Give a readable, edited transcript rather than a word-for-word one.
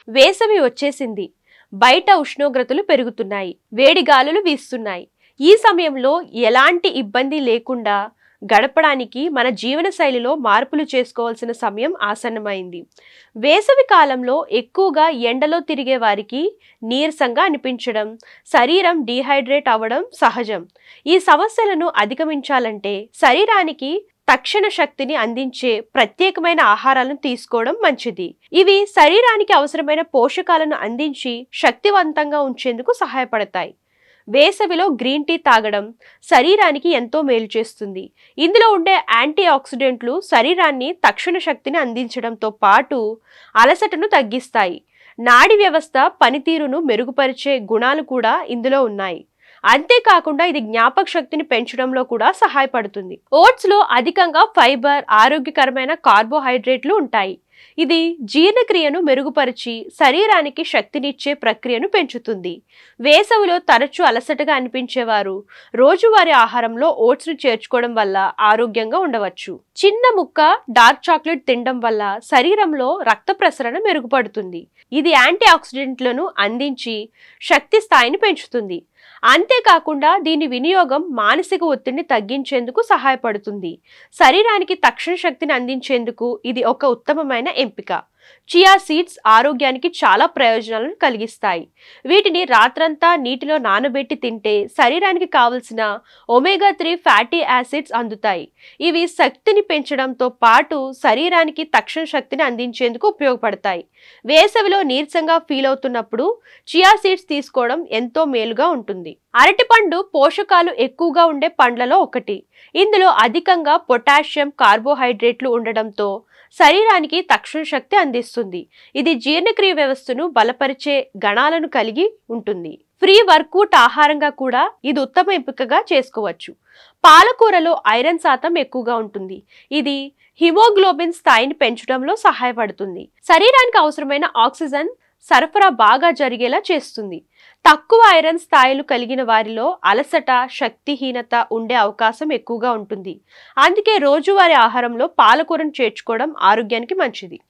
వేసవి వచ్చేసింది. బయట ఉష్ణోగ్రతలు పెరుగుతున్నాయి. వేడి గాలులు వీస్తున్నాయి. ఈ సమయంలో ఎలాంటి ఇబ్బంది లేకుండా గడపడానికి మన జీవనశైలిలో మార్పులు చేసుకోవాల్సిన సమయం ఆసన్నమైంది. వేసవి కాలంలో ఎక్కువగా ఎండలో తిరిగే వారికి నీరసంగా అనిపించడం, శరీరం డీహైడ్రేట్ అవ్వడం సహజం. ఈ సమస్యలను అధిగమించాలంటే శరీరానికి తక్షణ శక్తిని అందించే ప్రత్యేకమైన ఆహారాలను తీసుకోవడం మంచిది. ఇవి శరీరానికి అవసరమైన పోషకాలను అందించి శక్తివంతంగా ఉంచేందుకు సహాయపడతాయి. వేసవిలో గ్రీన్ టీ తాగడం శరీరానికి ఎంతో మేలు చేస్తుంది. ఇందులో ఉండే యాంటీ ఆక్సిడెంట్లు శరీరాన్ని తక్షణ శక్తిని అందించడంతో పాటు అలసటను తగ్గిస్తాయి. నాడీ వ్యవస్థ పనితీరును మెరుగుపరిచే గుణాలు కూడా ఇందులో ఉన్నాయి. అంతేకాకుండా ఇది జ్ఞాపక శక్తిని పెంచడంలో కూడా సహాయపడుతుంది. ఓట్స్ లో అధికంగా ఫైబర్, ఆరోగ్యకరమైన కార్బోహైడ్రేట్లు ఉంటాయి. ఇది జీర్ణక్రియను మెరుగుపరిచి శరీరానికి శక్తినిచ్చే ప్రక్రియను పెంచుతుంది. వేసవిలో తరచూ అలసటగా అనిపించేవారు రోజువారీ ఆహారంలో ఓట్స్ ను చేర్చుకోవడం వల్ల ఆరోగ్యంగా ఉండవచ్చు. చిన్న ముక్క డార్క్ చాక్లెట్ తినడం వల్ల శరీరంలో రక్త ప్రసరణ మెరుగుపడుతుంది. ఇది యాంటీ ఆక్సిడెంట్లను అందించి శక్తి స్థాయిని పెంచుతుంది. అంతేకాకుండా దీని వినియోగం మానసిక ఒత్తిడిని తగ్గించేందుకు సహాయపడుతుంది. శరీరానికి తక్షణ శక్తిని అందించేందుకు ఇది ఒక ఉత్తమమైన ఎంపిక. చియా సీడ్స్ ఆరోగ్యానికి చాలా ప్రయోజనాలను కలిగిస్తాయి. వీటిని రాత్రంతా నీటిలో నానబెట్టి తింటే శరీరానికి కావలసిన ఒమేగా 3 ఫ్యాటీ యాసిడ్స్ అందుతాయి. ఇవి శక్తిని పెంచడంతో పాటు శరీరానికి తక్షణ శక్తిని అందించేందుకు ఉపయోగపడతాయి. వేసవిలో నీరసంగా ఫీల్ అవుతున్నప్పుడు చియా సీడ్స్ తీసుకోవడం ఎంతో మేలుగా ఉంటుంది. అరటిపండు పోషకాలు ఎక్కువగా ఉండే పండ్లలో ఒకటి. ఇందులో అధికంగా పొటాషియం, కార్బోహైడ్రేట్లు ఉండడంతో శరీరానికి తక్షణ శక్తి అందిస్తుంది. ఇది జీర్ణక్రియ వ్యవస్థను బలపరిచే గణాలను కలిగి ఉంటుంది. ఫ్రీ వర్కౌట్ ఆహారంగా కూడా ఇది ఉత్తమ ఎంపికగా చేసుకోవచ్చు. పాలకూరలో ఐరన్ శాతం ఎక్కువగా ఉంటుంది. ఇది హిమోగ్లోబిన్ స్థాయిని పెంచడంలో సహాయపడుతుంది. శరీరానికి అవసరమైన ఆక్సిజన్ సరఫరా బాగా జరిగేలా చేస్తుంది. తక్కువ ఐరన్ స్థాయిలు కలిగిన వారిలో అలసట, శక్తిహీనత ఉండే అవకాశం ఎక్కువగా ఉంటుంది. అందుకే రోజువారీ ఆహారంలో పాలకూరను చేర్చుకోవడం ఆరోగ్యానికి మంచిది.